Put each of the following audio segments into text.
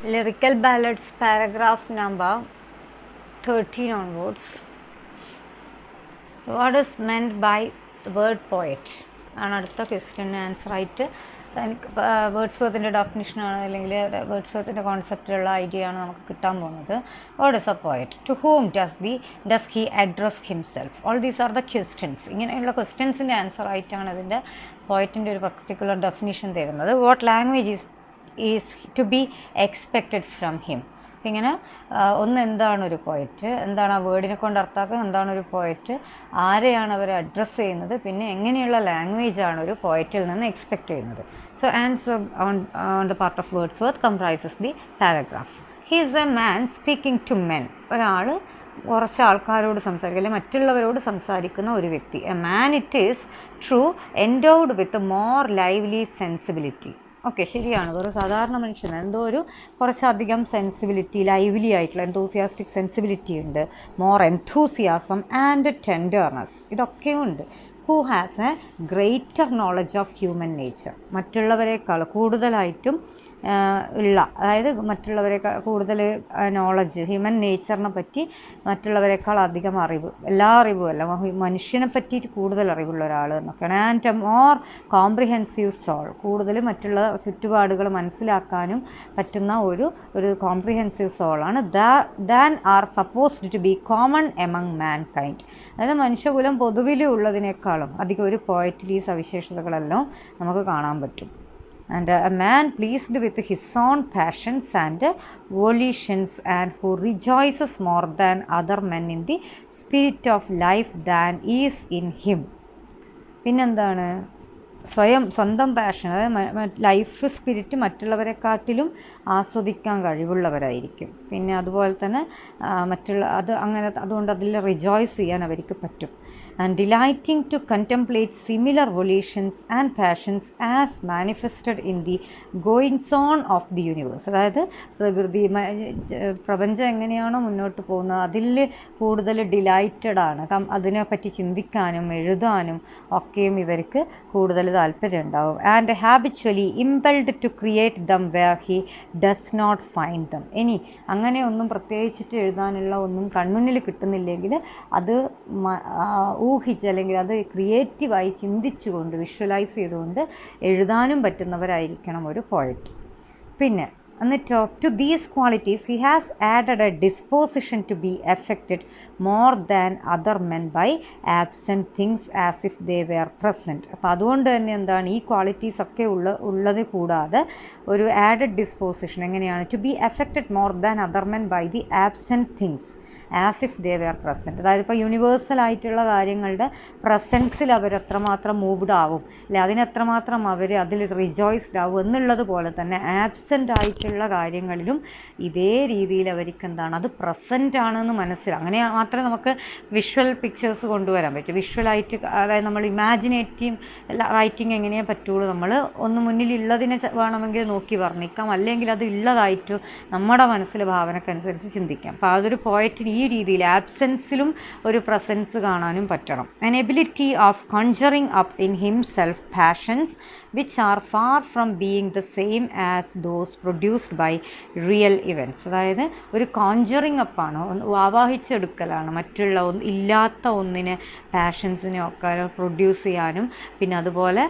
Lyrical Ballads, paragraph number 13 onwards. What is meant by the word poet? ആണ് അടുത്ത question answer ആയിട്ട് വേർഡ്സ്വർത്തിൻ്റെ ഡെഫിനിഷനാണ് അല്ലെങ്കിൽ വേർഡ്സ്വർത്തിൻ്റെ കോൺസെപ്റ്റിലുള്ള idea ആണ് നമുക്ക് കിട്ടാൻ പോകുന്നത്. What is a poet? To whom does he address himself? All these are the questions. ഇങ്ങനെയുള്ള ക്വസ്റ്റ്യൻസിൻ്റെ ആൻസർ ആയിട്ടാണ് ഇതിൻ്റെ പോയറ്റിൻ്റെ ഒരു പർട്ടിക്കുലർ ഡെഫിനിഷൻ തരുന്നത്. What language is to be expected from him? ഇങ്ങനെ ഒന്ന് എന്താണ് ഒരു പോയറ്റ്, എന്താണ് ആ വേർഡിനെ കൊണ്ട് അർത്ഥാക്കുന്നത്, എന്താണ് ഒരു പോയറ്റ്, ആരെയാണ് അവർ അഡ്രസ്സ് ചെയ്യുന്നത്, പിന്നെ എങ്ങനെയുള്ള ലാംഗ്വേജാണ് ഒരു പോയറ്റിൽ നിന്ന് എക്സ്പെക്റ്റ് ചെയ്യുന്നത്. So answer on the part of Wordsworth comprises the paragraph. He is a man speaking to men. ഒരാൾ കുറച്ച് ആൾക്കാരോട് സംസാരിക്കുക അല്ലെങ്കിൽ മറ്റുള്ളവരോട് സംസാരിക്കുന്ന ഒരു വ്യക്തി. A man it is true endowed with more lively sensibility. Okay, ശരിയാണ്. ഒരു സാധാരണ മനുഷ്യന് എന്തോ ഒരു കുറച്ചധികം സെൻസിബിലിറ്റി, ലൈവ്ലി ആയിട്ടുള്ള എന്തൂസിയാസ്റ്റിക് സെൻസിബിലിറ്റി ഉണ്ട്, മോർ എൻതൂസിയാസം ആൻഡ് ടെൻഡർനെസ്, ഇതൊക്കെയും ഉണ്ട്. Who has a greater knowledge of human nature. മറ്റുള്ളവരെക്കാൾ കൂടുതലായിട്ടും ഉള്ള, അതായത് മറ്റുള്ളവരെക്കാൾ കൂടുതൽ നോളജ്, ഹ്യൂമൻ നേച്ചറിനെ പറ്റി മറ്റുള്ളവരെക്കാൾ അധികം അറിവ്, എല്ലാ അറിവും അല്ല, മനുഷ്യനെ പറ്റിയിട്ട് കൂടുതൽ അറിവുള്ള ഒരാൾ എന്നൊക്കെയാണ്. And a more comprehensive soul. കൂടുതൽ മറ്റുള്ള ചുറ്റുപാടുകൾ മനസ്സിലാക്കാനും പറ്റുന്ന ഒരു കോംപ്രിഹെൻസീവ് സോളാണ്. Than are supposed to be common among mankind. അതായത് മനുഷ്യകുലം പൊതുവിലുള്ളതിനേക്കാളും അധികം ഒരു പോയറ്റിൽ ഈ സവിശേഷതകളെല്ലാം നമുക്ക് കാണാൻ പറ്റും. And a man pleased with his own passions and volitions, and who rejoices more than other men in the spirit of life than is in him. പിന്നെന്താണ്? സ്വന്തം പാഷൻ, അതായത് ലൈഫ് സ്പിരിറ്റ് മറ്റുള്ളവരെക്കാട്ടിലും ആസ്വദിക്കാൻ കഴിവുള്ളവരായിരിക്കും. പിന്നെ അതുപോലെ തന്നെ അതുകൊണ്ട് അതിൽ റിജോയ്സ് ചെയ്യാൻ അവർക്ക് പറ്റും. And delighting to contemplate similar volitions and passions as manifested in the goings on of the universe. അതായത് പ്രപഞ്ചം എങ്ങനെയാണോ മുന്നോട്ട് പോകുന്നത് അതിൽ കൂടുതൽ ഡിലൈറ്റഡ് ആണ്. അതിനെപ്പറ്റി ചിന്തിക്കാനും എഴുതാനും ഒക്കെയും ഇവർക്ക് കൂടുതൽ താല്പര്യം ഉണ്ടാവും. And habitually impelled to create them where he does not find them. ഇനി അങ്ങനെ ഒന്നും പ്രത്യേകിച്ചിട്ട് എഴുതാനുള്ള ഒന്നും കൺമുന്നിൽ കിട്ടുന്നില്ലെങ്കിൽ അത് ഊഹിച്ച് അല്ലെങ്കിൽ അത് ക്രിയേറ്റീവായി ചിന്തിച്ചുകൊണ്ട് വിഷ്വലൈസ് ചെയ്തുകൊണ്ട് എഴുതാനും പറ്റുന്നവരായിരിക്കണം ഒരു പോയറ്റ്. പിന്നെ എന്നിട്ടോ to these qualities he has added a disposition to be affected more than other men by absent things as if they were present. അപ്പോൾ അതുകൊണ്ട് തന്നെ എന്താണ്, ഈ ക്വാളിറ്റീസ് ഒക്കെ ഉള്ളത് കൂടാതെ ഒരു ആഡഡ് ഡിസ്പോസിഷൻ എങ്ങനെയാണ്? To be affected more than other men by the absent things as if they were present. അതായത് ഇപ്പോൾ യൂണിവേഴ്സലായിട്ടുള്ള കാര്യങ്ങളുടെ പ്രസൻസിൽ അവരെത്രമാത്രം മൂവ്ഡ് ആവും, അല്ലെ അതിനെത്രമാത്രം അതിൽ റിജോയ്സ്ഡ് ആവും എന്നുള്ളത് പോലെ തന്നെ ആബ്സെൻ്റ് ആയിട്ടുള്ള കാര്യങ്ങളിലും ഇതേ രീതിയിൽ അവർക്ക് എന്താണ്, അത് പ്രസൻ്റ് ആണെന്ന് അങ്ങനെ മാത്രമേ നമുക്ക് വിഷ്വൽ പിക്ചേഴ്സ് കൊണ്ടുവരാൻ പറ്റും. വിഷ്വലായിട്ട്, അതായത് നമ്മൾ ഇമാജിനേറ്റീവ് റൈറ്റിംഗ് എങ്ങനെയേ പറ്റുള്ളൂ. നമ്മൾ ഒന്ന് മുന്നിലുള്ളതിനെ വേണമെങ്കിൽ നോക്കി വർണ്ണിക്കാം, അല്ലെങ്കിൽ അത് ഉള്ളതായിട്ട് നമ്മുടെ മനസ്സിലെ ഭാവനക്കനുസരിച്ച് ചിന്തിക്കാം. അപ്പോൾ അതൊരു പോയറ്റിന് ഈ രീതിയിൽ ആബ്സെൻസിലും ഒരു പ്രസൻസ് കാണാനും പറ്റണം. an ability of conjuring up in himself passions which are far from being the same as those produced by real events. അതായത് ഒരു കോൺജറിങ് അപ്പാണ്, ആവാഹിച്ചെടുക്കലാണ് മറ്റുള്ള ഇല്ലാത്ത ഒന്നിനെ, പാഷൻസിനെ ഒക്കെ പ്രൊഡ്യൂസ് ചെയ്യാനും. പിന്നെ അതുപോലെ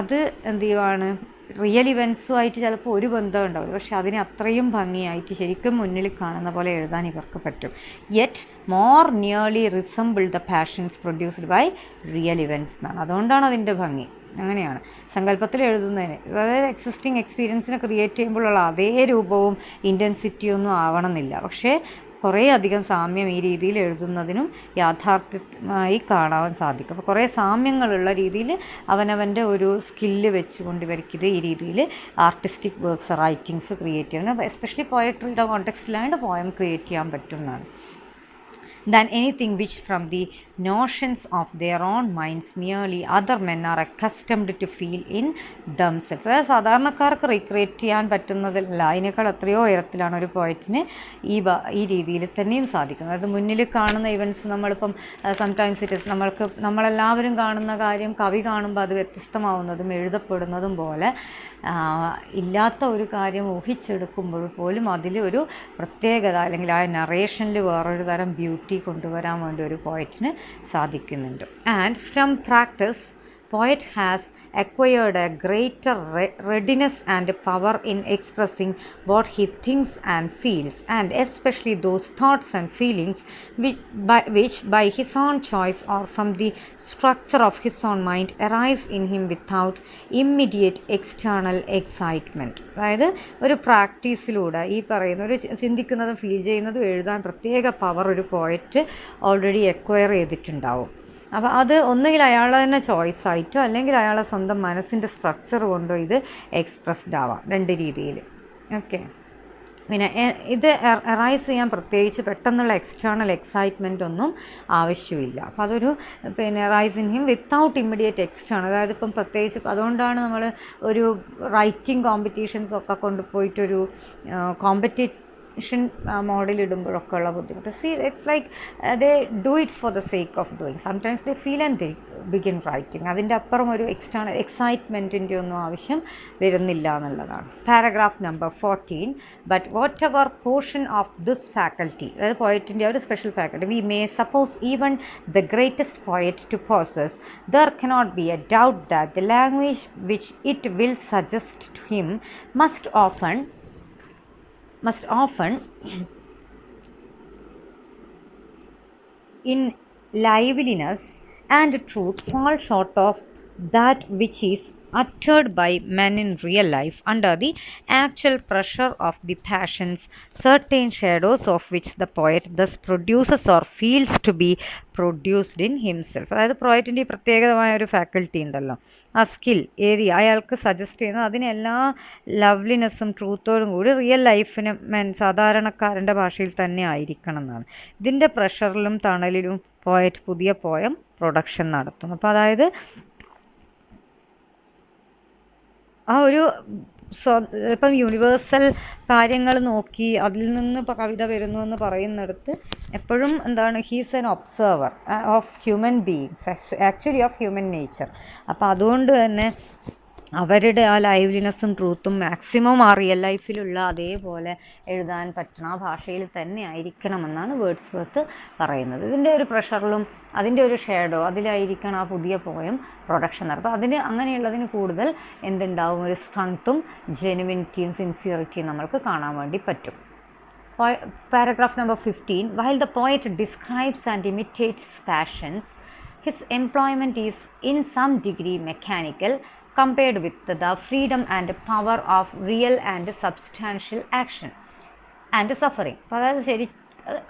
അത് എന്ത് ചെയ്യുവാണ്, റിയൽ ഇവൻസുമായിട്ട് ചിലപ്പോൾ ഒരു ബന്ധം ഉണ്ടാവില്ല, പക്ഷെ അതിനെ അത്രയും ഭംഗിയായിട്ട് ശരിക്കും മുന്നിൽ കാണുന്ന പോലെ എഴുതാൻ ഇവർക്ക് പറ്റും. Yet more nearly resemble the passions produced by real events എന്നാണ്. അതുകൊണ്ടാണ് അതിൻ്റെ ഭംഗി. അങ്ങനെയാണ് സങ്കല്പത്തിൽ എഴുതുന്നതിന്. അതായത് എക്സിസ്റ്റിംഗ് എക്സ്പീരിയൻസിനെ ക്രിയേറ്റ് ചെയ്യുമ്പോഴുള്ള അതേ രൂപവും ഇൻറ്റൻസിറ്റിയൊന്നും ആവണമെന്നില്ല, പക്ഷേ കുറേ അധികം സാമ്യം ഈ രീതിയിൽ എഴുതുന്നതിനും യാഥാർത്ഥ്യമായി കാണാൻ സാധിക്കും. അപ്പോൾ കുറേ സാമ്യങ്ങളുള്ള രീതിയിൽ അവനവൻ്റെ ഒരു സ്കില്ല് വെച്ചുകൊണ്ട് ഇവർക്കിത് ഈ രീതിയിൽ ആർട്ടിസ്റ്റിക് വർക്ക്സ്, റൈറ്റിങ്സ് ക്രിയേറ്റ് ചെയ്യണം. എസ്പെഷ്യലി പോയട്രിയുടെ കോണ്ടെക്സ്റ്റിലായിട്ട് പോയം ക്രിയേറ്റ് ചെയ്യാൻ പറ്റും എന്നാണ്. than anything which from the notions of their own minds merely other men are accustomed to feel in themselves. അതായത് സാധാരണക്കാർക്ക് റീക്രിയേറ്റ് ചെയ്യാൻ പറ്റുന്നതല്ല, അതിനേക്കാൾ എത്രയോ ഉയരത്തിലാണ് ഒരു പോയറ്റിന് ഈ രീതിയിൽ തന്നെയും സാധിക്കുന്നത്. അത് മുന്നിൽ കാണുന്ന ഇവൻറ്റ്സ് നമ്മളിപ്പം സംടൈംസ് ഇറ്റ് ഇസ് നമ്മളെല്ലാവരും കാണുന്ന കാര്യം കവി കാണുമ്പോൾ അത് വ്യത്യസ്തമാവുന്നതും എഴുതപ്പെടുന്നതും പോലെ ഇല്ലാത്ത ഒരു കാര്യം ഊഹിച്ചെടുക്കുമ്പോൾ പോലും അതിൽ ഒരു പ്രത്യേകത അല്ലെങ്കിൽ ആ നറേഷനിൽ വേറൊരു തരം ബ്യൂട്ടി കൊണ്ടുവരാൻ വേണ്ടി ഒരു പോയറ്റിന് സാധിക്കുന്നുണ്ട്. And from practice poet has acquired a greater readiness and power in expressing what he thinks and feels, and especially those thoughts and feelings which by his own choice or from the structure of his own mind arise in him without immediate external excitement. അതായത് ഒരു പ്രാക്ടീസിലൂടെ ഈ പറയുന്ന ഒരു ചിന്തിക്കുന്നതും feel ചെയ്യുന്നതും എഴുതാൻ പ്രത്യേക power ഒരു poet already acquire ചെയ്തിട്ടുണ്ടാവും. അപ്പോൾ അത് ഒന്നുകിൽ അയാളെ തന്നെ ചോയ്സ് ആയിട്ടോ അല്ലെങ്കിൽ അയാളെ സ്വന്തം മനസ്സിൻ്റെ സ്ട്രക്ചർ കൊണ്ടോ ഇത് എക്സ്പ്രസ്ഡ് ആവാം, രണ്ട് രീതിയിൽ. ഓക്കെ, പിന്നെ ഇത് അറൈസ് ചെയ്യാൻ പ്രത്യേകിച്ച് പെട്ടെന്നുള്ള എക്സ്റ്റേണൽ എക്സൈറ്റ്മെൻ്റ് ഒന്നും ആവശ്യമില്ല. അപ്പോൾ അതൊരു rice in him without immediate external, അതായത് ഇപ്പം പ്രത്യേകിച്ച് അതുകൊണ്ടാണ് നമ്മൾ ഒരു റൈറ്റിംഗ് കോമ്പറ്റീഷൻസൊക്കെ കൊണ്ടുപോയിട്ടൊരു മോഡലിടുമ്പോഴൊക്കെ ഉള്ള ബുദ്ധിമുട്ട്. It's like they do it for the sake of doing. Sometimes they feel and they begin writing. അതിൻ്റെ അപ്പുറം ഒരു എക്സ്റ്റേണൽ എക്സൈറ്റ്മെൻറ്റിൻ്റെ ഒന്നും ആവശ്യം വരുന്നില്ല എന്നുള്ളതാണ്. Paragraph number 14. But whatever portion of this faculty, അതായത് പോയറ്റിൻ്റെ ഒരു special faculty, we may suppose even the greatest poet to possess, there cannot be a doubt that the language which it will suggest to him must often in liveliness and truth fall short of that which is uttered by men in real life under the actual pressure of the passions, certain shadows of which the poet thus produces or feels to be produced in himself. അതായത് പോയറ്റിൻ്റെ ഈ പ്രത്യേകമായ ഒരു faculty ഉണ്ടല്ലോ, ആ skill area അയാൾക്ക് suggest ചെയ്യുന്നത് അതിനെല്ലാ ലവ്ലിനെസ്സും ട്രൂത്തോടും കൂടി real ലൈഫിന് സാധാരണക്കാരൻ്റെ ഭാഷയിൽ തന്നെ ആയിരിക്കണം എന്നാണ്. ഇതിൻ്റെ പ്രഷറിലും തണലിലും പോയറ്റ് പുതിയ പോയം പ്രൊഡക്ഷൻ നടത്തുന്നു. അപ്പോൾ അതായത് ആ ഒരു ഇപ്പം യൂണിവേഴ്സൽ കാര്യങ്ങൾ നോക്കി അതിൽ നിന്ന് ഇപ്പോൾ കവിത വരുന്നു എന്ന് പറയുന്നിടത്ത് എപ്പോഴും എന്താണ്, he's an observer of human beings, actually of human nature. അപ്പോൾ അതുകൊണ്ട് തന്നെ അവരുടെ ആ ലൈവ്ലിനെസ്സും ട്രൂത്തും മാക്സിമം ആ റിയൽ ലൈഫിലുള്ള അതേപോലെ എഴുതാൻ പറ്റണം, ആ ഭാഷയിൽ തന്നെ ആയിരിക്കണമെന്നാണ് വേർഡ്സ്വർത്ത് പറയുന്നത്. ഇതിൻ്റെ ഒരു പ്രഷറിലും അതിൻ്റെ ഒരു ഷേഡോ അതിലായിരിക്കണം ആ പുതിയ പോയം പ്രൊഡക്ഷൻ നടത്തും. അതിന് അങ്ങനെയുള്ളതിന് കൂടുതൽ എന്തുണ്ടാവും, ഒരു സ്ട്രെങ്ത്തും ജെനുവിനിറ്റിയും സിൻസിയറിറ്റിയും നമ്മൾക്ക് കാണാൻ വേണ്ടി പറ്റും. Paragraph number 15. While the poet describes and imitates passions, his employment is in some degree mechanical compared with the freedom and power of real and substantial action and suffering. അപ്പോൾ അതായത്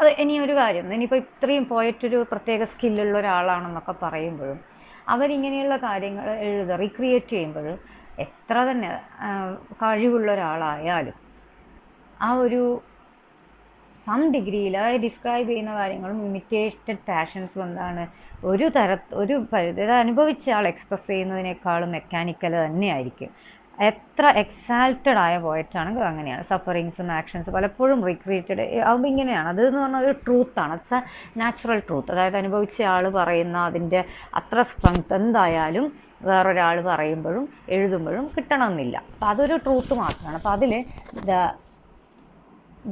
അത് ഇനിയൊരു കാര്യം, ഇനിയിപ്പോൾ ഇത്രയും പോയിട്ടൊരു പ്രത്യേക സ്കില്ലുള്ള ഒരാളാണെന്നൊക്കെ പറയുമ്പോഴും അവരിങ്ങനെയുള്ള കാര്യങ്ങൾ റീക്രിയേറ്റ് ചെയ്യുമ്പോഴും എത്ര തന്നെ കഴിവുള്ള ഒരാളായാലും ആ ഒരു സം ഡിഗ്രിയിൽ അതായത് ഡിസ്ക്രൈബ് ചെയ്യുന്ന കാര്യങ്ങളും ഇമിറ്റേറ്റഡ് പാഷൻസും എന്താണ്, ഒരു പരിധി അനുഭവിച്ച ആൾ എക്സ്പ്രസ് ചെയ്യുന്നതിനേക്കാളും മെക്കാനിക്കൽ തന്നെയായിരിക്കും. എത്ര എക്സാൽറ്റഡ് ആയ പോയറ്റാണെങ്കിൽ അങ്ങനെയാണ്. സഫറിങ്സും ആക്ഷൻസ് പലപ്പോഴും റീക്രിയേറ്റഡ് ആകുമ്പോൾ ഇങ്ങനെയാണ്. അതെന്ന് പറഞ്ഞാൽ ഒരു ട്രൂത്താണ്, ഇറ്റ്സ് എ നാച്ചുറൽ ട്രൂത്ത്. അതായത് അനുഭവിച്ച ആൾ പറയുന്ന അതിൻ്റെ അത്ര സ്ട്രെങ്ത് എന്തായാലും വേറൊരാൾ പറയുമ്പോഴും എഴുതുമ്പോഴും കിട്ടണമെന്നില്ല. അപ്പോൾ അതൊരു ട്രൂത്ത് മാത്രമാണ്. അപ്പോൾ അതിൽ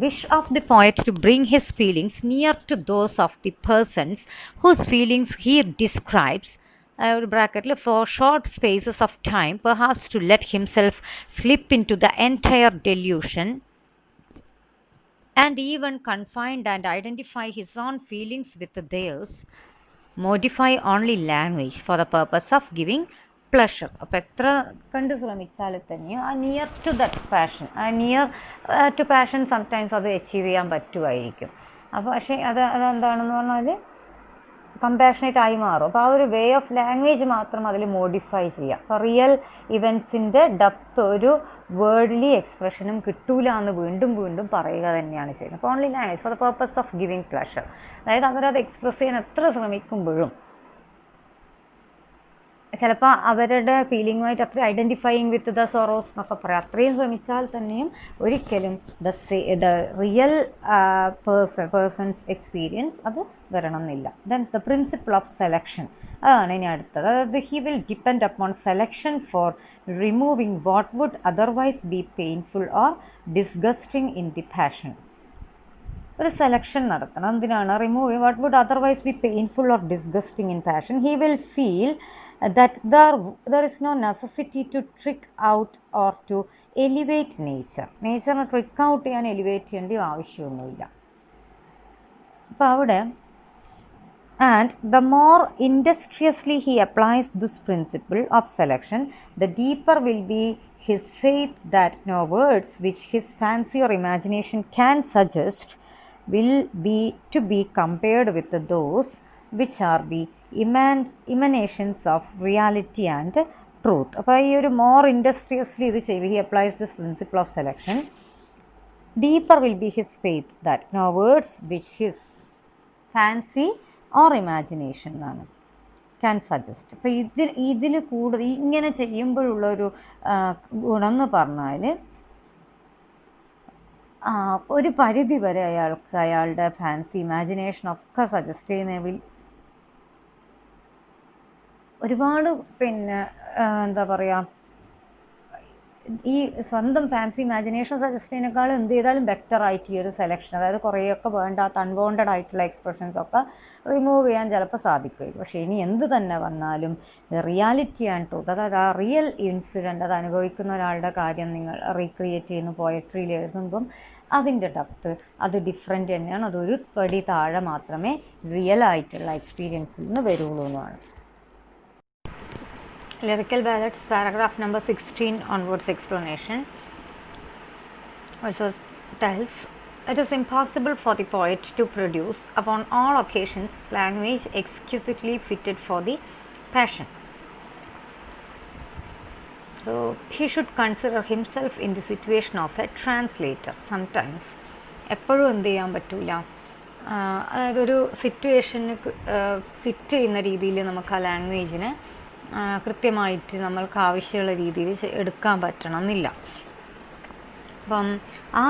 wish of the poet to bring his feelings near to those of the persons whose feelings he describes, bracket for short spaces of time, perhaps to let himself slip into the entire delusion and even confined and identify his own feelings with theirs, modify only language for the purpose of giving pleasure. അപ്പോൾ എത്ര കണ്ട് ശ്രമിച്ചാൽ തന്നെയും ആ near to that passion, ആ near to passion sometimes അത് achieve ചെയ്യാൻ പറ്റുമായിരിക്കും. അപ്പോൾ പക്ഷേ അതെന്താണെന്ന് പറഞ്ഞാൽ കമ്പാഷനേറ്റ് ആയി മാറും. അപ്പോൾ ആ ഒരു വേ ഓഫ് ലാംഗ്വേജ് മാത്രം അതിൽ മോഡിഫൈ ചെയ്യാം. അപ്പോൾ റിയൽ ഇവൻസിൻ്റെ ഡെപ്ത് ഒരു വേർഡ്ലി എക്സ്പ്രഷനും കിട്ടൂല എന്ന് വീണ്ടും വീണ്ടും പറയുക തന്നെയാണ് ചെയ്യുന്നത്. അപ്പോൾ only language for the purpose of giving pleasure. അതായത് അവരത് എക്സ്പ്രസ് ചെയ്യാൻ എത്ര ശ്രമിക്കുമ്പോഴും ചിലപ്പോൾ അവരുടെ ഫീലിങ്ങുമായിട്ട് അത്ര ഐഡൻറ്റിഫൈയിങ് വിത്ത് ദ സോറോസ് എന്നൊക്കെ പറയാം. അത്രയും ശ്രമിച്ചാൽ തന്നെയും ഒരിക്കലും ദ റിയൽ പേഴ്സൺസ് എക്സ്പീരിയൻസ് അത് വരണമെന്നില്ല. Then the principle of selection, അതാണ് ഇനി അടുത്തത്. അതായത് he will depend upon selection for removing what would otherwise be painful or disgusting in the passion. ഒരു സെലക്ഷൻ നടത്തണം. എന്തിനാണ്? Removing what would otherwise be painful or disgusting in passion. He will feel that there is no necessity to trick out or to elevate nature. നേച്ചറിനെ trick out ചെയ്യാൻ elevate ചെയ്യേണ്ട ആവശ്യമൊന്നുമില്ല. അപ്പോൾ അവിടെ and the more industriously he applies this principle of selection, the deeper will be his faith that no words which his fancy or imagination can suggest will be to be compared with those which are the emanations of reality and truth. അപ്പോൾ ഈ ഒരു more industriously ഇത് ചെയ്യും. He applies this principle of selection. Deeper will be his faith that no words which his fancy or imagination എന്നാണ് can suggest. അപ്പോൾ ഇതിൽ കൂടുതൽ ഇങ്ങനെ ചെയ്യുമ്പോഴുള്ളൊരു ഗുണം എന്ന് പറഞ്ഞാൽ ഒരു പരിധി വരെ അയാൾക്ക് അയാളുടെ ഫാൻസി ഇമാജിനേഷനൊക്കെ സജസ്റ്റ് ചെയ്യുന്നതിൽ ഒരുപാട് എന്താ പറയുക, ഈ സ്വന്തം ഫാൻസി ഇമാജിനേഷൻ സജസ്റ്റ് ചെയ്യുന്നതിനേക്കാളും എന്ത് ചെയ്താലും ബെറ്ററായിട്ട് ഈ ഒരു സെലക്ഷൻ, അതായത് കുറേയൊക്കെ വേണ്ടാത്ത അൺവോണ്ടഡ് ആയിട്ടുള്ള എക്സ്പ്രഷൻസൊക്കെ റിമൂവ് ചെയ്യാൻ ചിലപ്പോൾ സാധിക്കും. പക്ഷേ ഇനി എന്ത് തന്നെ വന്നാലും റിയാലിറ്റി ആൻഡ് ട്രൂത്ത്, അതായത് ആ റിയൽ ഇൻസിഡൻറ്റ് അത് അനുഭവിക്കുന്ന ഒരാളുടെ കാര്യം നിങ്ങൾ റീക്രിയേറ്റ് ചെയ്യുന്ന പോയട്രിയിൽ എഴുതുമ്പം അതിൻ്റെ ഡെപ്ത് അത് ഡിഫറെൻ്റ് തന്നെയാണ്. അതൊരു പടി താഴെ മാത്രമേ റിയൽ ആയിട്ടുള്ള എക്സ്പീരിയൻസിൽ നിന്ന് വരുള്ളൂ എന്നാണ്. Lyrical Ballads, paragraph number 16 onwards explanation. Also tells, it is impossible for the poet to produce upon all occasions language exquisitely fitted for the passion. So he should consider himself in the situation of a translator. Sometimes എപ്പോഴും എന്ത് ചെയ്യാൻ പറ്റില്ല, അതായത് ഒരു സിറ്റുവേഷന് fit ചെയ്യുന്ന രീതിയിൽ നമുക്ക് ആ ലാംഗ്വേജിനെ കൃത്യമായിട്ട് നമ്മൾക്ക് ആവശ്യമുള്ള രീതിയിൽ എടുക്കാൻ പറ്റണം എന്നില്ല. അപ്പം ആ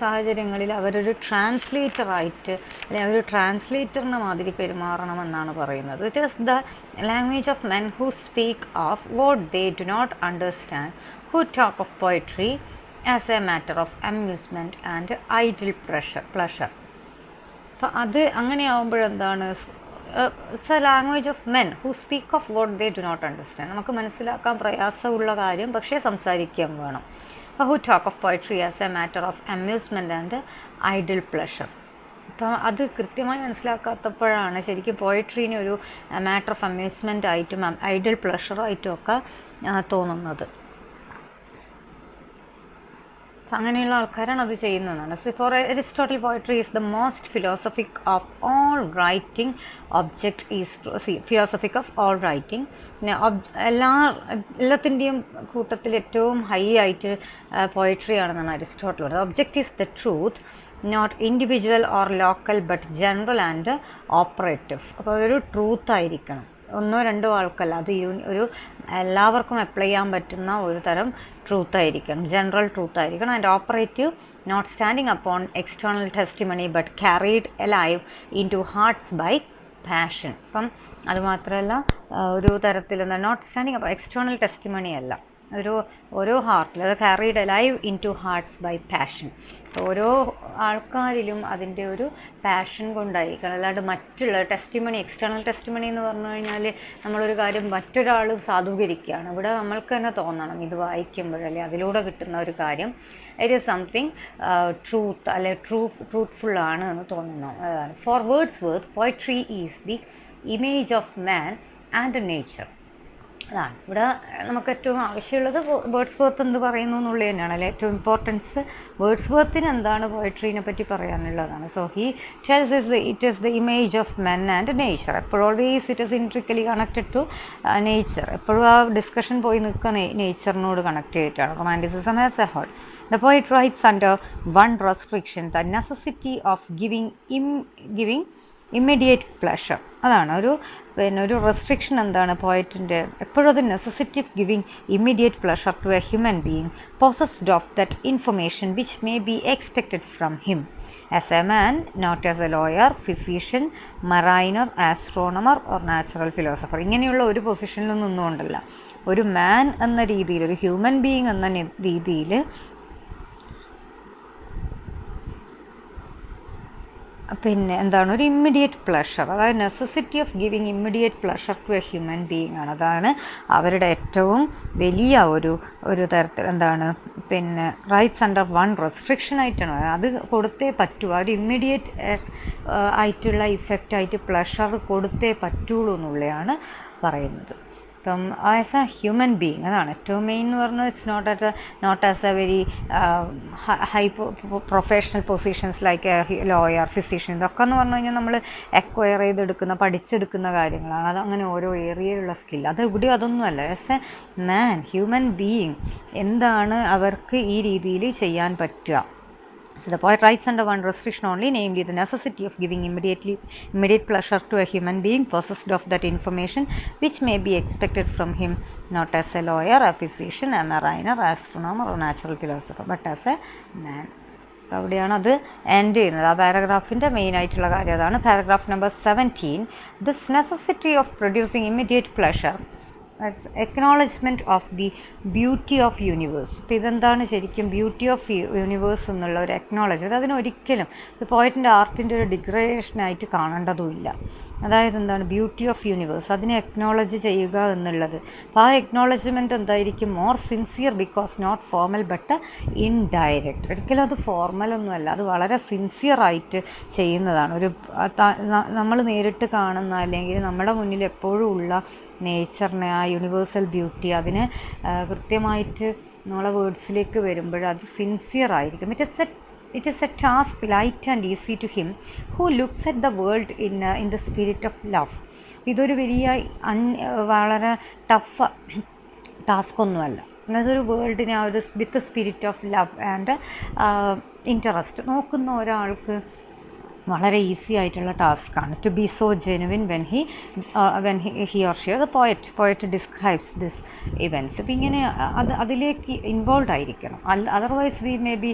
സാഹചര്യങ്ങളിൽ അവരൊരു ട്രാൻസ്ലേറ്ററായിട്ട് അല്ലെങ്കിൽ ഒരു ട്രാൻസ്ലേറ്ററിനെ മാതിരി പെരുമാറണമെന്നാണ് പറയുന്നത്. It is the language of men who speak of what they do not understand, who talk of poetry as a matter of amusement and idle pleasure. അപ്പം അത് അങ്ങനെയാവുമ്പോഴെന്താണ്, it's a language of men who speak of what they do not understand. നമുക്ക് മനസ്സിലാക്കാൻ പ്രയാസമുള്ള കാര്യം പക്ഷേ സംസാരിക്കാൻ വേണം. Who talk of poetry as a matter of amusement and idle pleasure. അപ്പം അത് കൃത്യമായി മനസ്സിലാക്കാത്തപ്പോഴാണ് ശരിക്കും പോയട്രീനെ ഒരു മാറ്റർ ഓഫ് അമ്യൂസ്മെൻ്റ് ആയിട്ടും ഐഡിൽ പ്ലഷറായിട്ടും ഒക്കെ തോന്നുന്നത്. അങ്ങനെയുള്ള ആൾക്കാരാണ് അത് ചെയ്യുന്നതാണ്. For Aristotle poetry is the most philosophic of all writing. Object is philosophic of all writing. പിന്നെ എല്ലാത്തിൻ്റെയും കൂട്ടത്തിൽ ഏറ്റവും ഹൈ ആയിട്ട് പോയട്രി ആണെന്നാണ് അരിസ്റ്റോട്ടിൽ പറയുന്നത്. Object is the truth, not individual or local but general and operative. അപ്പോൾ അതൊരു truth ആയിരിക്കണം, ഒന്നോ രണ്ടോ ആൾക്കല്ല, അത് ഒരു എല്ലാവർക്കും അപ്ലൈ ചെയ്യാൻ പറ്റുന്ന ഒരു തരം ട്രൂത്ത് ആയിരിക്കണം, ജനറൽ ട്രൂത്ത് ആയിരിക്കണം. And operative, not standing upon external testimony but carried alive into hearts by passion. അപ്പം അതുമാത്രമല്ല ഒരു തരത്തിൽ നോട്ട് സ്റ്റാൻഡിങ് അപ്പോൾ എക്സ്റ്റേണൽ ടെസ്റ്റിമണി അല്ല, ഓരോ ഹാർട്ടിൽ അത് carried alive into hearts by passion. ഓരോ ആൾക്കാരിലും അതിൻ്റെ ഒരു പാഷൻ കൊണ്ടായിരിക്കണം, അല്ലാണ്ട് മറ്റുള്ള ടെസ്റ്റിമണി, എക്സ്റ്റേണൽ ടെസ്റ്റിമണി എന്ന് പറഞ്ഞു കഴിഞ്ഞാൽ നമ്മളൊരു കാര്യം മറ്റൊരാൾ സാധൂകരിക്കുകയാണ്. ഇവിടെ നമ്മൾക്ക് തന്നെ തോന്നണം ഇത് വായിക്കുമ്പോഴല്ലേ അതിലൂടെ കിട്ടുന്ന ഒരു കാര്യം ഇറ്റ് ഈസ് സംതിങ് ട്രൂത്ത് അല്ലെ ട്രൂത്ത്ഫുള്ളാണ് എന്ന് തോന്നുന്നു. For Wordsworth, poetry is the image of man and nature. അതാണ് ഇവിടെ നമുക്ക് ഏറ്റവും ആവശ്യമുള്ളത് വേർഡ്സ് വർത്ത് എന്ത് പറയുന്നു എന്നുള്ളത് തന്നെയാണ് അല്ലെ ഏറ്റവും ഇമ്പോർട്ടൻസ്. വേർഡ്സ് വർത്തിന് എന്താണ് പോയട്രീനെ പറ്റി പറയാനുള്ളതാണ്. So he tells it is the image of men and nature. എപ്പോഴും always it is intricately connected to nature. എപ്പോഴും ആ ഡിസ്കഷൻ പോയി നിൽക്കുക നേച്ചറിനോട് കണക്ട് ചെയ്തിട്ടാണ്. Romanticism as a whole. The poet writes under one restriction, the necessity of giving immediate pleasure. അതാണ് ഒരു restriction എന്താണ് പോയറ്റിൻ്റെ എപ്പോഴും അത് necessity of giving immediate pleasure to a human being possessed of that information which may be expected from him as a man, not as a lawyer, physician, mariner, astronomer or natural philosopher. ഇങ്ങനെയുള്ള ഒരു പൊസിഷനിൽ നിന്നുകൊണ്ടല്ല, ഒരു മാൻ എന്ന രീതിയിൽ, ഒരു human being എന്ന രീതിയിൽ പിന്നെ എന്താണ് ഒരു ഇമ്മീഡിയറ്റ് പ്ലഷർ, അതായത് necessity of giving immediate pleasure to a human being ആണ്. അതാണ് അവരുടെ ഏറ്റവും വലിയ ഒരു തരത്തിൽ എന്താണ് പിന്നെ റൈറ്റ്സ് അണ്ടർ വൺ റെസ്ട്രിക്ഷൻ ആയിട്ടാണ് അത് കൊടുത്തേ പറ്റൂ. ഒരു ഇമ്മീഡിയറ്റ് ആയിട്ടുള്ള ഇഫക്റ്റായിട്ട് പ്ലഷർ കൊടുത്തേ പറ്റുള്ളൂ എന്നുള്ളതാണ് പറയുന്നത്. ഇപ്പം ആസ് എ ഹ്യൂമൻ ബീയിങ് അതാണ് ഏറ്റവും മെയിൻ എന്ന് പറഞ്ഞാൽ it's not as a very high professional positions like a lawyer, physician, ഇതൊക്കെ എന്ന് പറഞ്ഞു കഴിഞ്ഞാൽ നമ്മൾ അക്വയർ ചെയ്തെടുക്കുന്ന പഠിച്ചെടുക്കുന്ന കാര്യങ്ങളാണ്. അതങ്ങനെ ഓരോ ഏരിയയിലുള്ള സ്കിൽ. അത് ഇവിടെ അതൊന്നുമല്ല. As a man, human being എന്താണ് അവർക്ക് ഈ രീതിയിൽ ചെയ്യാൻ പറ്റുക. So the poet writes under one restriction only, namely the necessity of giving immediate pleasure to a human being possessed of that information which may be expected from him, not as a lawyer, a physician, a mariner, astronomer or natural philosopher, but as a man. അവിടെയാണ് അത് end ചെയ്യുന്നത്. ആ പാരഗ്രാഫിൻ്റെ main ആയിട്ടുള്ള കാര്യം അതാണ്. Paragraph number 17, this necessity of producing immediate pleasure as acknowledgement of the beauty of universe. ഇപ്പോൾ ഇതെന്താണ് ശരിക്കും ബ്യൂട്ടി ഓഫ് യൂണിവേഴ്സ് എന്നുള്ള ഒരു അക്നോളജ്മെൻറ്റ്. അതിനൊരിക്കലും പോയറ്റിൻ്റെ ആർട്ടിൻ്റെ ഒരു ഡിഗ്രഡേഷനായിട്ട് കാണേണ്ടതുമില്ല. അതായത് എന്താണ് ബ്യൂട്ടി ഓഫ് യൂണിവേഴ്സ്, അതിനെ അക്നോളജ് ചെയ്യുക എന്നുള്ളത്. അപ്പോൾ ആ അക്നോളജ്മെൻറ്റ് എന്തായിരിക്കും more sincere because not formal but indirect. ഒരിക്കലും അത് ഫോർമലൊന്നുമല്ല, അത് വളരെ സിൻസിയറായിട്ട് ചെയ്യുന്നതാണ്. നമ്മൾ നേരിട്ട് കാണുന്ന അല്ലെങ്കിൽ നമ്മുടെ മുന്നിൽ എപ്പോഴും ഉള്ള നേച്ചറിനെ, ആ യൂണിവേഴ്സൽ ബ്യൂട്ടി, അതിനെ കൃത്യമായിട്ട് നമ്മളെ വേർഡ്സിലേക്ക് വരുമ്പോൾ അത് സിൻസിയർ ആയിരിക്കും. It is a task light and easy to him who looks at the world in the spirit of love. ഇതൊരു വലിയ വളരെ ടഫ് ടാസ്ക് ഒന്നുമല്ല. അതൊരു വേൾഡിനെ ആ ഒരു with spirit of love and interest നോക്കുന്ന ഒരാൾക്ക് വളരെ ഈസി ആയിട്ടുള്ള ടാസ്ക്കാണ്. To be so genuine when he or she the poet describes this events. ഇപ്പം ഇങ്ങനെ അതിലേക്ക് ഇൻവോൾവ് ആയിരിക്കണം. Otherwise we may be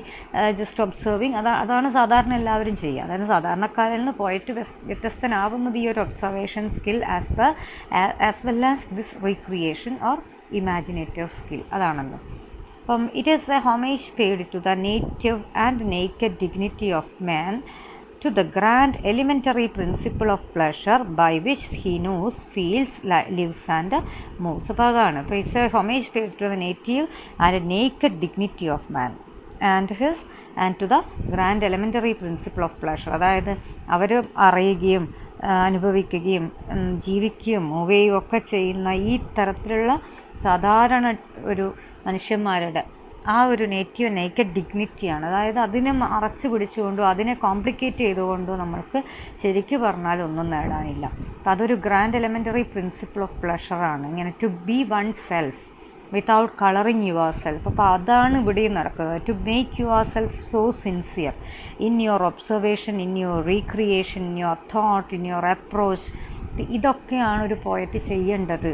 just observing. അതാണ് സാധാരണ എല്ലാവരും ചെയ്യുക. അതായത് സാധാരണക്കാരിൽ നിന്ന് പോയറ്റ് വ്യത്യസ്തനാവുന്നത് ഈ ഒരു observation skill as well as this recreation or imaginative skill. അതാണല്ലോ. അപ്പം it is a homage paid to the native and naked dignity of man, to the grand elementary principle of pleasure by which he knows, feels, lives and moves. അപ്പോൾ അതാണ്. അപ്പോൾ it's a homage paid to the native and naked dignity of man and to the grand elementary principle of pleasure. അതായത് അവർ അറിയുകയും അനുഭവിക്കുകയും ജീവിക്കുകയും move ചെയ്യുകയും ഒക്കെ ചെയ്യുന്ന ഈ തരത്തിലുള്ള സാധാരണ ഒരു മനുഷ്യന്മാരുടെ ആ ഒരു നേക്കഡ് ഡിഗ്നിറ്റിയാണ്. അതായത് അതിനെ മറച്ചു പിടിച്ചുകൊണ്ടോ അതിനെ കോംപ്ലിക്കേറ്റ് ചെയ്തുകൊണ്ടോ നമ്മൾക്ക് ശരിക്കും പറഞ്ഞാൽ ഒന്നും നേടാനില്ല. അപ്പം അതൊരു ഗ്രാൻഡ് എലിമെൻ്ററി പ്രിൻസിപ്പിൾ ഓഫ് പ്ലഷറാണ്. ഇങ്ങനെ to be oneself without colouring yourself. അപ്പോൾ അതാണ് ഇവിടെയും നടക്കുന്നത്. To make yourself so sincere in your observation, in your recreation, in your thought, in your approach. ഇതൊക്കെയാണ് ഒരു പോയറ്റ് ചെയ്യേണ്ടത്.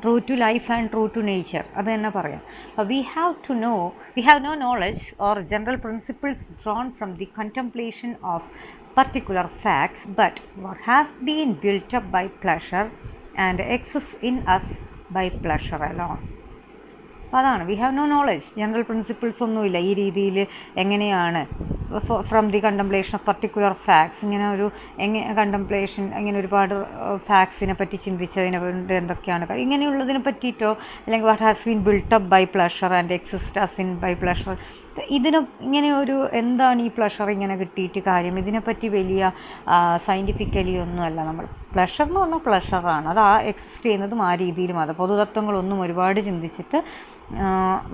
True to life and true to nature അത് തന്നെ പറയാം. We have no knowledge or general principles drawn from the contemplation of particular facts, but what has been built up by pleasure and exists in us by pleasure alone. അതാണ് we have no knowledge. General principles ഒന്നുമില്ല ഈ രീതിയിൽ എങ്ങനെയാണ് from the contemplation of particular facts. ഇങ്ങനെ ഒരു contemplation ഇങ്ങനെ ഒരുപാട് ഫാക്ട്സിനെ പറ്റി ചിന്തിച്ചതിനെ കൊണ്ട് എന്തൊക്കെയാണ് ഇങ്ങനെയുള്ളതിനെ പറ്റിയിട്ടോ അല്ലെങ്കിൽ what has been built up by pleasure and exist us in by pleasure ഇതിന് ഇങ്ങനെ ഒരു എന്താണ് ഈ പ്ലഷർ ഇങ്ങനെ കിട്ടിയിട്ട് കാര്യം, ഇതിനെപ്പറ്റി വലിയ സയൻറ്റിഫിക്കലി ഒന്നുമല്ല. നമ്മൾ പ്ലഷർ എന്ന് പറഞ്ഞാൽ പ്ലഷറാണ്, അത് എക്സിസ്റ്റ് ചെയ്യുന്നതും ആ രീതിയിലും. അത് പൊതുതത്വങ്ങളൊന്നും ഒരുപാട് ചിന്തിച്ചിട്ട്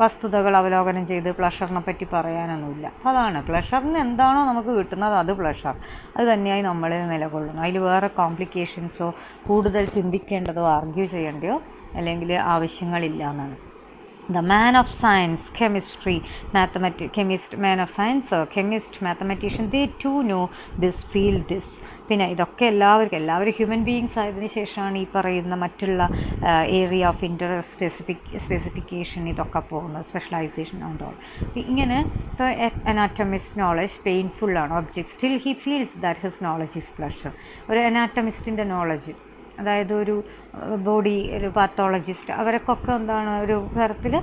വസ്തുതകൾ അവലോകനം ചെയ്ത് പ്ലഷറിനെ പറ്റി പറയാനൊന്നുമില്ല. അപ്പോൾ അതാണ് പ്ലഷറിന് എന്താണോ നമുക്ക് കിട്ടുന്നത് അത് പ്ലഷർ, അത് തന്നെയായി നമ്മളിൽ നിലകൊള്ളുന്നു. അതിൽ വേറെ കോംപ്ലിക്കേഷൻസോ കൂടുതൽ ചിന്തിക്കേണ്ടതോ ആർഗ്യൂ ചെയ്യേണ്ടയോ അല്ലെങ്കിൽ ആവശ്യങ്ങളില്ല എന്നാണ്. The man of science, chemistry, man of science, chemist, mathematician, they too know this, feel this. പിന്നെ ഇതൊക്കെ എല്ലാവരും ഹ്യൂമൻ ബീയിങ്സ് ആയതിനു ശേഷമാണ് ഈ പറയുന്ന മറ്റുള്ള ഏരിയ ഓഫ് ഇൻട്രസ്റ്റ്, സ്പെസിഫിക്കേഷൻ ഇതൊക്കെ പോകുന്നത്, സ്പെഷ്യലൈസേഷൻ ആൻഡ് ഓൾ. ഇങ്ങനെ ഇപ്പോൾ അനാറ്റമിസ്റ്റ് നോളജ് പെയിൻഫുള്ളാണ് object, still he feels that his knowledge is pleasure. ഒരു അനാറ്റമിസ്റ്റിൻ്റെ നോളജ്, അതായത് ഒരു ബോഡി, ഒരു പാത്തോളജിസ്റ്റ്, അവർക്കൊക്കെ എന്താണ് ഒരു തരത്തിൽ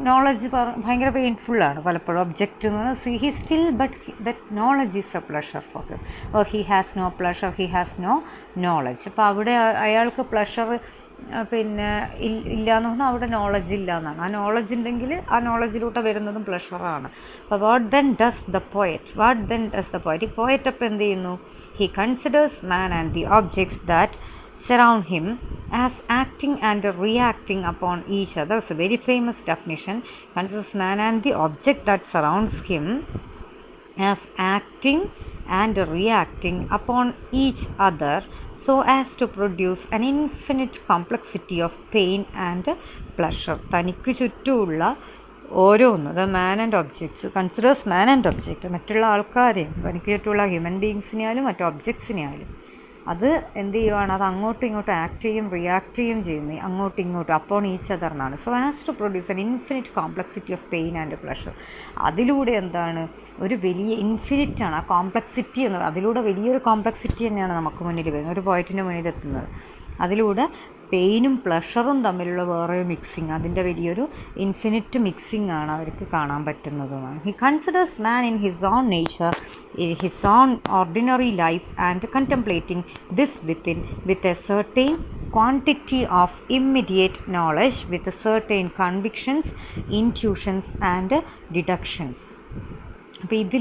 നോളജ് ഭയങ്കര പെയിൻഫുള്ളാണ് പലപ്പോഴും. ഒബ്ജക്റ്റ് എന്ന് പറഞ്ഞാൽ he still but that knowledge is a pleasure for him, or he has no pleasure, he has no knowledge. അപ്പോൾ അവിടെ അയാൾക്ക് പ്ലഷർ പിന്നെ ഇല്ല എന്ന് പറഞ്ഞാൽ അവിടെ നോളജ് ഇല്ല എന്നാണ്. ആ നോളജ് ഉണ്ടെങ്കിൽ ആ നോളജിലൂടെ വരുന്നതും പ്ലഷറാണ്. അപ്പോൾ what then does the poet, ഈ പോയറ്റ് അപ്പം എന്ത് ചെയ്യുന്നു? He considers man and the objects that surround him as acting and reacting upon each other. It's a very famous definition. Considers man and the object that surrounds him as acting and reacting upon each other so as to produce an infinite complexity of pain and pleasure. തനിക്ക് ചുറ്റുമുള്ള ഓരോന്ന്, the man and objects, considers man and object, മറ്റുള്ള ആൾക്കാരെയും തനിക്ക് ചുറ്റുമുള്ള human ബീയിങ്സിനെയാലും മറ്റു ഒബ്ജക്ട്സിനെയാലും അത് എന്ത് ചെയ്യുവാണ്? അത് അങ്ങോട്ടും ഇങ്ങോട്ടും ആക്ട് ചെയ്യും, റിയാക്ട് ചെയ്യും ചെയ്യുന്നത് അങ്ങോട്ടും ഇങ്ങോട്ടും അപ്പോൺ ഈച്ച് അതറിനാണ്. So as to produce an infinite complexity of pain and pleasure. അതിലൂടെ എന്താണ് ഒരു വലിയ ഇൻഫിനിറ്റാണ് ആ കോംപ്ലക്സിറ്റി എന്ന്. അതിലൂടെ വലിയൊരു കോംപ്ലക്സിറ്റി തന്നെയാണ് നമുക്ക് മുന്നിൽ വരുന്നത്, ഒരു പോയിറ്റിൻ്റെ മുന്നിലെത്തുന്നത്. അതിലൂടെ പെയിനും പ്ലഷറും തമ്മിലുള്ള വേറൊരു മിക്സിങ്, അതിൻ്റെ വലിയൊരു ഇൻഫിനിറ്റ് മിക്സിങ് ആണ് അവർക്ക് കാണാൻ പറ്റുന്നതുമാണ്. He considers man in his own nature, his own ordinary life and contemplating this with a certain quantity of immediate knowledge with certain convictions, intuitions and deductions. അപ്പോൾ ഇത്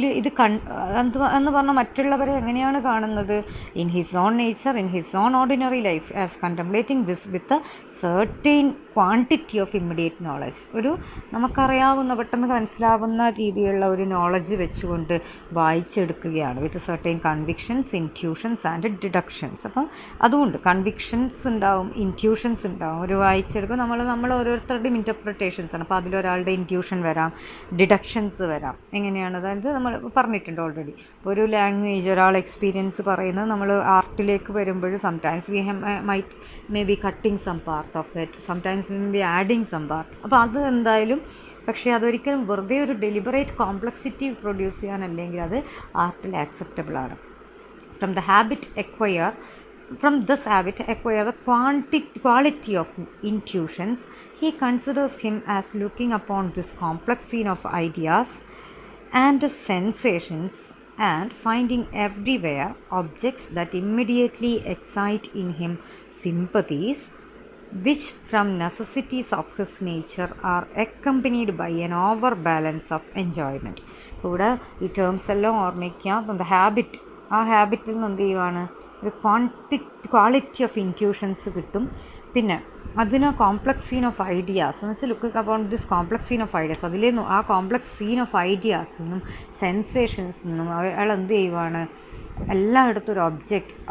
എന്ന് പറഞ്ഞാൽ മറ്റുള്ളവരെ എങ്ങനെയാണ് കാണുന്നത്? In his own nature, in his own ordinary life, as contemplating this with certain quantity of immediate knowledge. ഒരു നമുക്കറിയാവുന്ന പെട്ടെന്ന് മനസ്സിലാവുന്ന രീതിയിലുള്ള ഒരു നോളജ് വെച്ചുകൊണ്ട് വായിച്ചെടുക്കുകയാണ്. With certain convictions, intuitions and deductions. അപ്പം അതുകൊണ്ട് കൺവിക്ഷൻസ് ഉണ്ടാവും, ഇൻറ്റ്യൂഷൻസ് ഉണ്ടാവും. ഒരു വായിച്ചെടുക്കും നമ്മൾ ഓരോരുത്തരുടെയും ഇൻറ്റർപ്രിട്ടേഷൻസ് ആണ്. അപ്പോൾ അതിലൊരാളുടെ ഇൻറ്റ്യൂഷൻ വരാം, ഡിഡക്ഷൻസ് വരാം. എങ്ങനെയാണ്? അതായത് നമ്മൾ പറഞ്ഞിട്ടുണ്ട് ഓൾറെഡി. ഇപ്പോൾ ഒരു ലാംഗ്വേജ് ഒരാൾ എക്സ്പീരിയൻസ് പറയുന്നത് നമ്മൾ ആർട്ടിലേക്ക് വരുമ്പോൾ sometimes we might may be cutting some part of it, sometimes may be adding some part. അപ്പോൾ അത് എന്തായാലും, പക്ഷേ അതൊരിക്കലും വെറുതെ ഒരു ഡെലിബറേറ്റ് കോംപ്ലക്സിറ്റി പ്രൊഡ്യൂസ് ചെയ്യാനല്ലെങ്കിൽ അത് ആർട്ടിൽ ആക്സെപ്റ്റബിൾ ആണ്. From this habit acquire the quality of intuitions. He considers him as looking upon this complex scene of ideas and sensations and finding everywhere objects that immediately excite in him sympathies, which from necessities of his nature are accompanied by an overbalance of enjoyment. ഇവിടെ ഈ terms എല്ലാം ഓർമ്മിക്കാം. Habit, ആ ഹാബിറ്റിൽ നിന്ന് എന്ത് ചെയ്യുവാണ്? ഒരു quality of intuitions കിട്ടും. പിന്നെ അതിന് കോംപ്ലക്സ് സീൻ ഓഫ് ഐഡിയാസ് എന്ന് വെച്ചാൽ look upon this complex scene of ideas, അതിലേന്നു ആ കോംപ്ലക്സ് സീൻ ഓഫ് ഐഡിയാസിൽ നിന്നും സെൻസേഷൻസിൽ നിന്നും അയാൾ എന്ത് ചെയ്യുവാണ്? എല്ലായിടത്തും ഒരു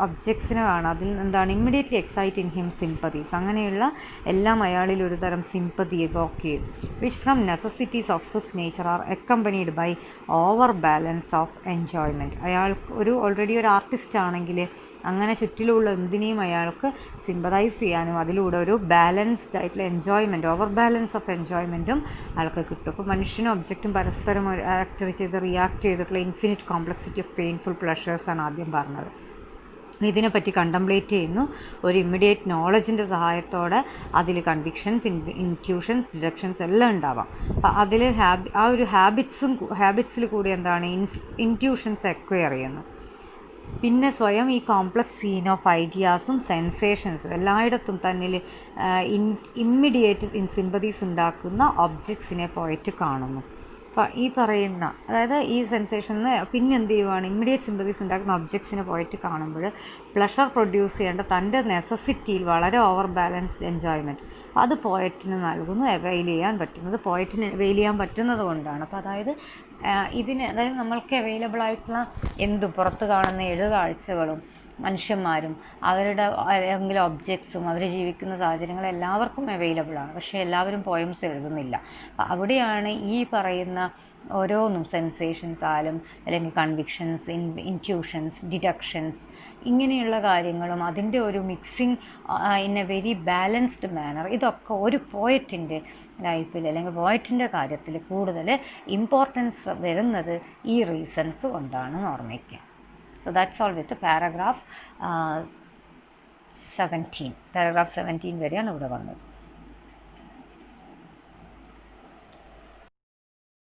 ഒബ്ജക്ട്സിനെ കാണാം. അതിൽ എന്താണ്? Immediately excite in him sympathies. അങ്ങനെയുള്ള എല്ലാം അയാളിൽ ഒരു തരം സിമ്പതി എവോക്ക് ചെയ്യും. Which from necessities of his nature are accompanied by over balance of enjoyment. അയാൾക്ക് ഓൾറെഡി ഒരു ആർട്ടിസ്റ്റ് ആണെങ്കിൽ അങ്ങനെ ചുറ്റിലുള്ള എന്തിനേയും അയാൾക്ക് സിമ്പതൈസ് ചെയ്യാനും അതിലൂടെ ഒരു ബാലൻസ്ഡ് ആയിട്ടുള്ള എൻജോയ്മെൻറ്റ്, ഓവർ ബാലൻസ് ഓഫ് എൻജോയ്മെൻറ്റും അയാൾക്ക് കിട്ടും. അപ്പോൾ മനുഷ്യനും ഒബ്ജക്റ്റും പരസ്പരം ആക്ട് ചെയ്ത് റിയാക്ട് ചെയ്തിട്ടുള്ള infinite complexity of painful pleasures ആണ് ആദ്യം പറഞ്ഞത്. ഇതിനെപ്പറ്റി കണ്ടംപ്ലേറ്റ് ചെയ്യുന്നു. ഒരു ഇമ്മീഡിയറ്റ് നോളജിൻ്റെ സഹായത്തോടെ അതിൽ കൺവിക്ഷൻസ്, ഇൻറ്റ്യൂഷൻസ്, ഡിഡക്ഷൻസ് എല്ലാം ഉണ്ടാവാം. അപ്പം അതിൽ ആ ഒരു ഹാബിറ്റ്സിൽ കൂടി എന്താണ്? ഇൻറ്റ്യൂഷൻസ് അക്വയർ ചെയ്യുന്നു. പിന്നെ സ്വയം ഈ കോംപ്ലക്സ് സീൻ ഓഫ് ഐഡിയാസും സെൻസേഷൻസും എല്ലായിടത്തും തന്നിൽ ഇമ്മീഡിയറ്റ് സിമ്പതീസ് ഉണ്ടാക്കുന്ന ഒബ്ജക്ട്സിനെ പോയിട്ട് കാണുന്നു. ഈ പറയുന്ന അതായത് ഈ സെൻസേഷനിൽ പിന്നെ എന്ത് ചെയ്യുവാണ്, ഇമ്മീഡിയറ്റ് സിമ്പതീസ് ഉണ്ടാക്കുന്ന ഒബ്ജക്ട്സിനെ പോയിട്ട് കാണുമ്പോൾ പ്ലഷർ പ്രൊഡ്യൂസ് ചെയ്യേണ്ട തൻ്റെ നെസസിറ്റിയിൽ വളരെ ഓവർ ബാലൻസ്ഡ് എൻജോയ്മെൻറ്റ് അത് പോയറ്റിന് നൽകുന്നു. അവൈൽ ചെയ്യാൻ പറ്റുന്നത് പോയറ്റിന് അവൈൽ ചെയ്യാൻ പറ്റുന്നത് കൊണ്ടാണ്. അപ്പോൾ അതായത് ഇതിന് അതായത് നമ്മൾക്ക് അവൈലബിൾ ആയിട്ടുള്ള എന്തും പുറത്ത് കാണുന്ന 7 കാഴ്ചകളും മനുഷ്യന്മാരും അവരുടെ അല്ലെങ്കിൽ ഒബ്ജക്ട്സും അവർ ജീവിക്കുന്ന സാഹചര്യങ്ങൾ എല്ലാവർക്കും അവൈലബിൾ ആണ്. പക്ഷേ എല്ലാവരും പോയംസ് എഴുതുന്നില്ല. അവിടെയാണ് ഈ പറയുന്ന ഓരോന്നും സെൻസേഷൻസ് ആയാലും അല്ലെങ്കിൽ കൺവിക്ഷൻസ്, ഇൻറ്റ്യൂഷൻസ്, ഡിഡക്ഷൻസ് ഇങ്ങനെയുള്ള കാര്യങ്ങളും അതിൻ്റെ ഒരു mixing in a very balanced manner, ഇതൊക്കെ ഒരു പോയറ്റിൻ്റെ ലൈഫിൽ അല്ലെങ്കിൽ പോയറ്റിൻ്റെ കാര്യത്തിൽ കൂടുതൽ ഇമ്പോർട്ടൻസ് വരുന്നത് ഈ റീസൺസ് കൊണ്ടാണ് ഓർമ്മിക്കുക. So that's all with paragraph 17. Paragraph 17 വരെയാണ് ഇവിടെ വന്നത്.